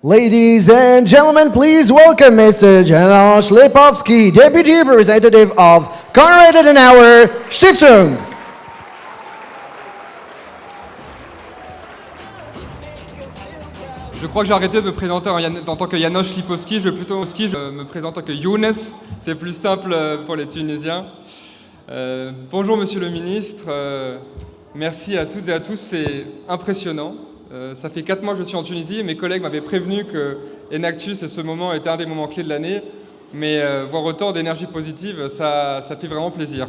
Ladies and gentlemen, please welcome Mr. Janos Lipovsky, Deputy Representative of Konrad Adenauer Stiftung. Je crois que j'ai arrêté de me présenter en tant que Janos Lipovsky, je vais plutôt me présenter en tant que Younes, c'est plus simple pour les Tunisiens. Bonjour Monsieur le Ministre, merci à toutes et à tous, c'est impressionnant. Ça fait 4 mois que je suis en Tunisie et mes collègues m'avaient prévenu que Enactus et ce moment était un des moments clés de l'année, mais voir autant d'énergie positive, ça fait vraiment plaisir.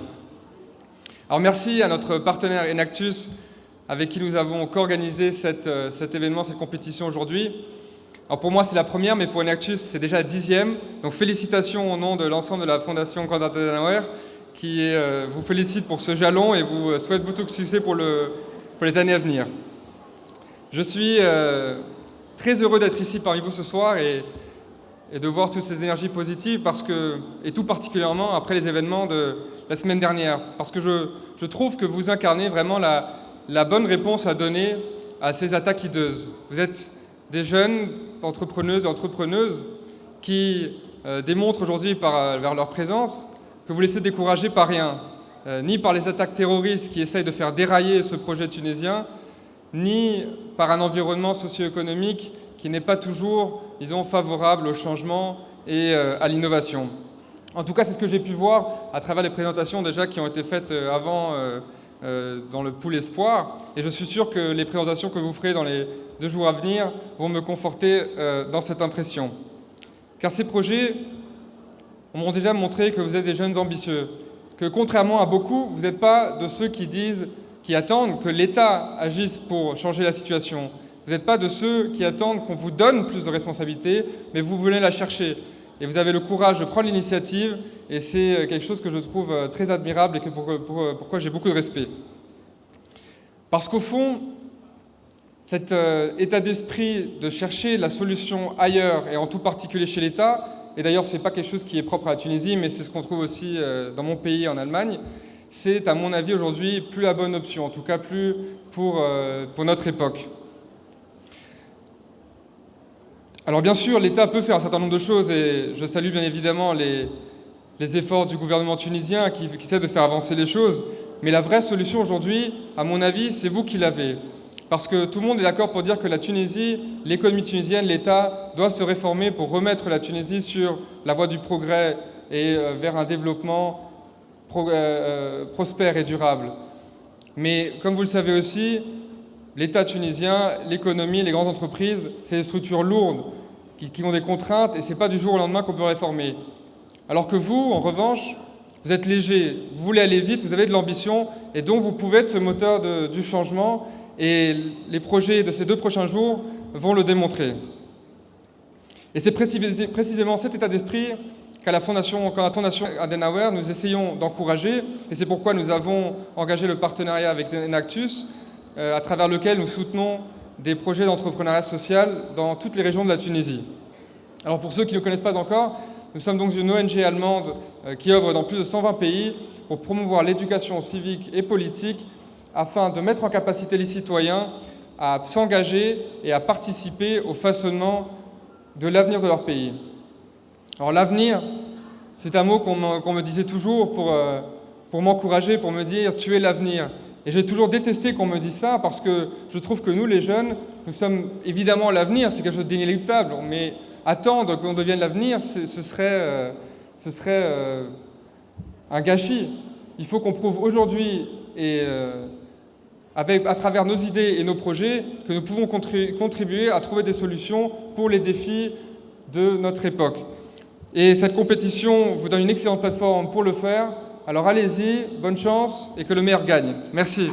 Alors merci à notre partenaire Enactus avec qui nous avons co-organisé cet événement, cette compétition aujourd'hui. Alors pour moi c'est la première, mais pour Enactus c'est déjà la 10e, donc félicitations au nom de l'ensemble de la Fondation Konrad Adenauer qui vous félicite pour ce jalon et vous souhaite beaucoup de succès pour les années à venir. Je suis très heureux d'être ici parmi vous ce soir et de voir toutes ces énergies positives et tout particulièrement après les événements de la semaine dernière, parce que je trouve que vous incarnez vraiment la bonne réponse à donner à ces attaques hideuses. Vous êtes des jeunes entrepreneuses et entrepreneuses qui démontrent aujourd'hui vers leur présence que vous laissez décourager par rien, ni par les attaques terroristes qui essayent de faire dérailler ce projet tunisien, ni par un environnement socio-économique qui n'est pas toujours, disons, favorable au changement et à l'innovation. En tout cas, c'est ce que j'ai pu voir à travers les présentations déjà qui ont été faites avant dans le pool Espoir. Et je suis sûr que les présentations que vous ferez dans les 2 jours à venir vont me conforter dans cette impression. Car ces projets m'ont déjà montré que vous êtes des jeunes ambitieux, que contrairement à beaucoup, vous n'êtes pas de ceux qui attendent que l'État agisse pour changer la situation. Vous n'êtes pas de ceux qui attendent qu'on vous donne plus de responsabilités, mais vous voulez la chercher. Et vous avez le courage de prendre l'initiative, et c'est quelque chose que je trouve très admirable et pourquoi j'ai beaucoup de respect. Parce qu'au fond, cet état d'esprit de chercher la solution ailleurs, et en tout particulier chez l'État, et d'ailleurs ce n'est pas quelque chose qui est propre à la Tunisie, mais c'est ce qu'on trouve aussi dans mon pays, en Allemagne, c'est à mon avis aujourd'hui plus la bonne option, en tout cas plus pour notre époque. Alors bien sûr, l'État peut faire un certain nombre de choses et je salue bien évidemment les efforts du gouvernement tunisien qui essaie de faire avancer les choses, mais la vraie solution aujourd'hui, à mon avis, c'est vous qui l'avez. Parce que tout le monde est d'accord pour dire que la Tunisie, l'économie tunisienne, l'État doivent se réformer pour remettre la Tunisie sur la voie du progrès et vers un développement prospère et durable. Mais comme vous le savez aussi, l'État tunisien, l'économie, les grandes entreprises, c'est des structures lourdes qui ont des contraintes et ce n'est pas du jour au lendemain qu'on peut réformer. Alors que vous, en revanche, vous êtes léger, vous voulez aller vite, vous avez de l'ambition et donc vous pouvez être ce moteur du changement et les projets de ces 2 prochains jours vont le démontrer. Et c'est précisément cet état d'esprit qu'à la Fondation Adenauer, nous essayons d'encourager, et c'est pourquoi nous avons engagé le partenariat avec Enactus, à travers lequel nous soutenons des projets d'entrepreneuriat social dans toutes les régions de la Tunisie. Alors pour ceux qui ne connaissent pas encore, nous sommes donc une ONG allemande qui œuvre dans plus de 120 pays pour promouvoir l'éducation civique et politique afin de mettre en capacité les citoyens à s'engager et à participer au façonnement de l'avenir de leur pays. Alors l'avenir, c'est un mot qu'on me disait toujours pour m'encourager, pour me dire « tu es l'avenir ». Et j'ai toujours détesté qu'on me dise ça parce que je trouve que nous, les jeunes, nous sommes évidemment l'avenir, c'est quelque chose d'inéluctable, mais attendre qu'on devienne l'avenir, ce serait un gâchis. Il faut qu'on prouve aujourd'hui, à travers nos idées et nos projets, que nous pouvons contribuer à trouver des solutions pour les défis de notre époque. Et cette compétition vous donne une excellente plateforme pour le faire. Alors allez-y, bonne chance et que le meilleur gagne. Merci.